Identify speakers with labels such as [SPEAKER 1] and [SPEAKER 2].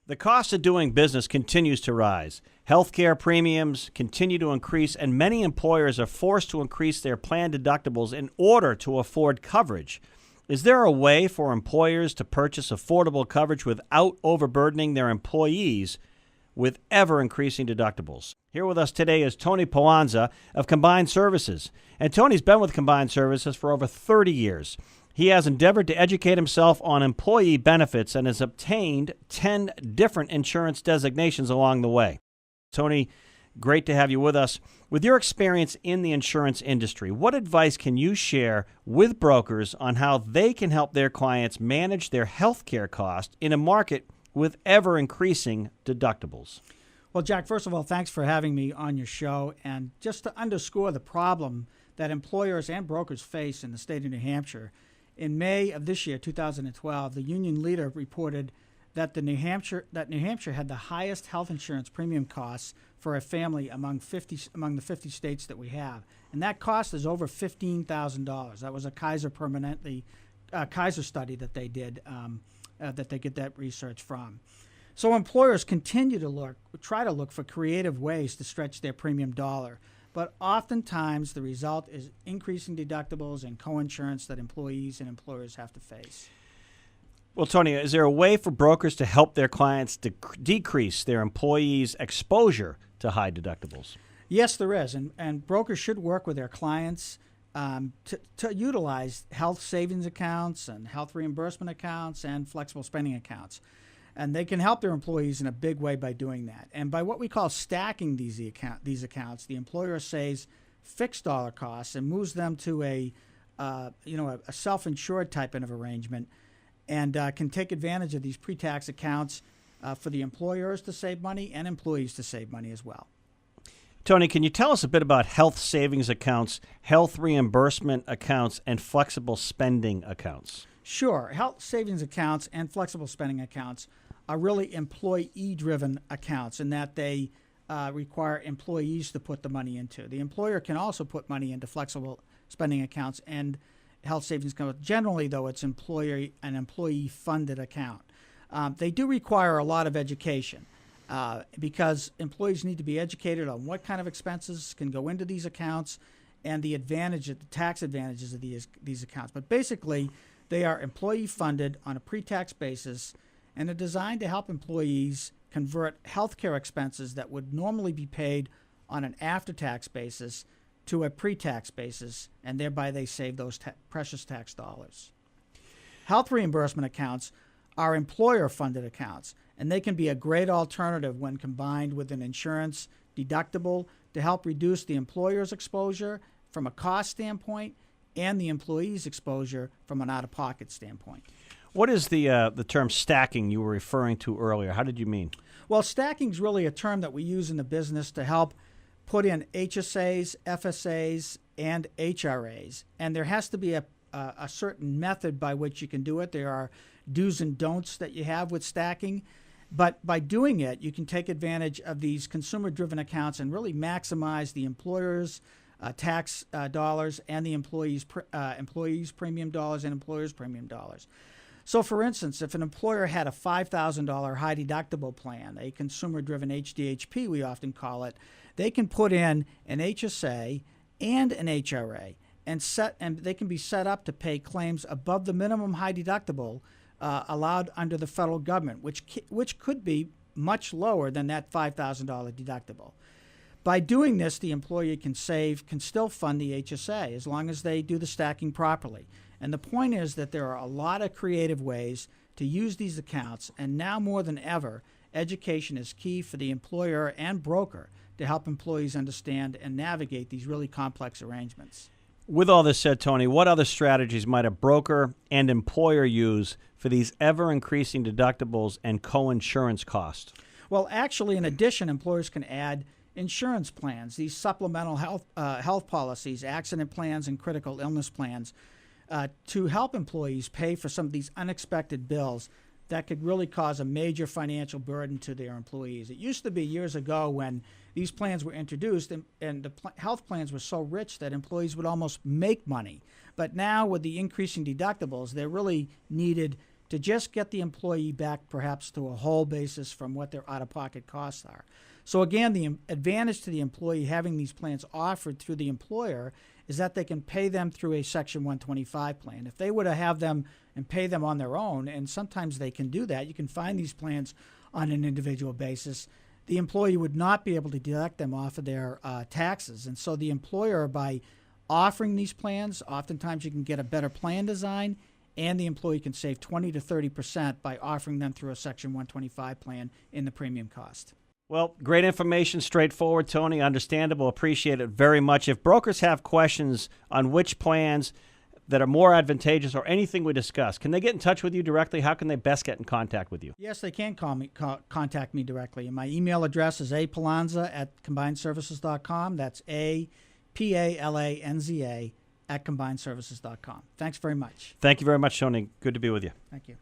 [SPEAKER 1] The cost of doing business continues to rise. Healthcare premiums continue to increase, and many employers are forced to increase their plan deductibles in order to afford coverage. Is there a way for employers to purchase affordable coverage without overburdening their employees with ever-increasing deductibles? Here with us today is Tony Palanza of Combined Services. And Tony's been with Combined Services for over 30 years. He has endeavored to educate himself on employee benefits and has obtained 10 different insurance designations along the way. Tony, great to have you with us. With your experience in the insurance industry, what advice can you share with brokers on how they can help their clients manage their health care costs in a market with ever-increasing deductibles?
[SPEAKER 2] Well, Jack, first of all, thanks for having me on your show. And just to underscore the problem that employers and brokers face in the state of New Hampshire, in May of this year, 2012, the union leader reported that New Hampshire had the highest health insurance premium costs for a family among the 50 states that we have, and that cost is over $15,000. That was a Kaiser study that they did, that they get that research from. So employers continue to try to look for creative ways to stretch their premium dollar. But oftentimes, the result is increasing deductibles and coinsurance that employees and employers have to face.
[SPEAKER 1] Well, Tony, is there a way for brokers to help their clients decrease their employees' exposure to high deductibles?
[SPEAKER 2] Yes, there is. And brokers should work with their clients to utilize health savings accounts and health reimbursement accounts and flexible spending accounts. And they can help their employees in a big way by doing that. And by what we call stacking these accounts, the employer saves fixed dollar costs and moves them to a self-insured type of arrangement, and can take advantage of these pre-tax accounts for the employers to save money and employees to save money as well.
[SPEAKER 1] Tony, can you tell us a bit about health savings accounts, health reimbursement accounts, and flexible spending accounts?
[SPEAKER 2] Sure. Health savings accounts and flexible spending accounts are really employee-driven accounts in that they require employees to put the money into. The employer can also put money into flexible spending accounts and health savings accounts. Generally, though, it's an employee-funded account. They do require a lot of education because employees need to be educated on what kind of expenses can go into these accounts and the tax advantages of these accounts. But basically, they are employee-funded on a pre-tax basis and are designed to help employees convert healthcare expenses that would normally be paid on an after-tax basis to a pre-tax basis, and thereby they save those precious tax dollars. Health reimbursement accounts are employer-funded accounts, and they can be a great alternative when combined with an insurance deductible to help reduce the employer's exposure from a cost standpoint and the employee's exposure from an out-of-pocket standpoint.
[SPEAKER 1] What is the term stacking you were referring to earlier? How did you mean?
[SPEAKER 2] Well, stacking is really a term that we use in the business to help put in HSAs, FSAs, and HRAs. And there has to be a certain method by which you can do it. There are do's and don'ts that you have with stacking. But by doing it, you can take advantage of these consumer-driven accounts and really maximize the employer's tax dollars and the employees' premium dollars and employers' premium dollars. So, for instance, if an employer had a $5,000 high deductible plan, a consumer-driven HDHP, we often call it, they can put in an HSA and an HRA, and they can be set up to pay claims above the minimum high deductible allowed under the federal government, which could be much lower than that $5,000 deductible. By doing this, the employer can still fund the HSA as long as they do the stacking properly. And the point is that there are a lot of creative ways to use these accounts, and now more than ever, education is key for the employer and broker to help employees understand and navigate these really complex arrangements.
[SPEAKER 1] With all this said, Tony, what other strategies might a broker and employer use for these ever-increasing deductibles and coinsurance costs?
[SPEAKER 2] Well, actually, in addition, employers can add insurance plans, these supplemental health policies, accident plans, and critical illness plans to help employees pay for some of these unexpected bills that could really cause a major financial burden to their employees. It used to be years ago when these plans were introduced and the health plans were so rich that employees would almost make money. But now with the increasing deductibles, they're really needed to just get the employee back perhaps to a whole basis from what their out-of-pocket costs are. So again, the advantage to the employee having these plans offered through the employer is that they can pay them through a Section 125 plan. If they were to have them and pay them on their own, and sometimes they can do that, you can find these plans on an individual basis, the employee would not be able to deduct them off of their taxes. And so the employer, by offering these plans, oftentimes you can get a better plan design, and the employee can save 20 to 30% by offering them through a Section 125 plan in the premium cost.
[SPEAKER 1] Well, great information, straightforward, Tony, understandable, appreciate it very much. If brokers have questions on which plans that are more advantageous or anything we discuss, can they get in touch with you directly? How can they best get in contact with you?
[SPEAKER 2] Yes, they can contact me directly. And my email address is apalanza@combinedservices.com. That's APALANZA @combinedservices.com. Thanks very much.
[SPEAKER 1] Thank you very much, Tony. Good to be with you.
[SPEAKER 2] Thank you.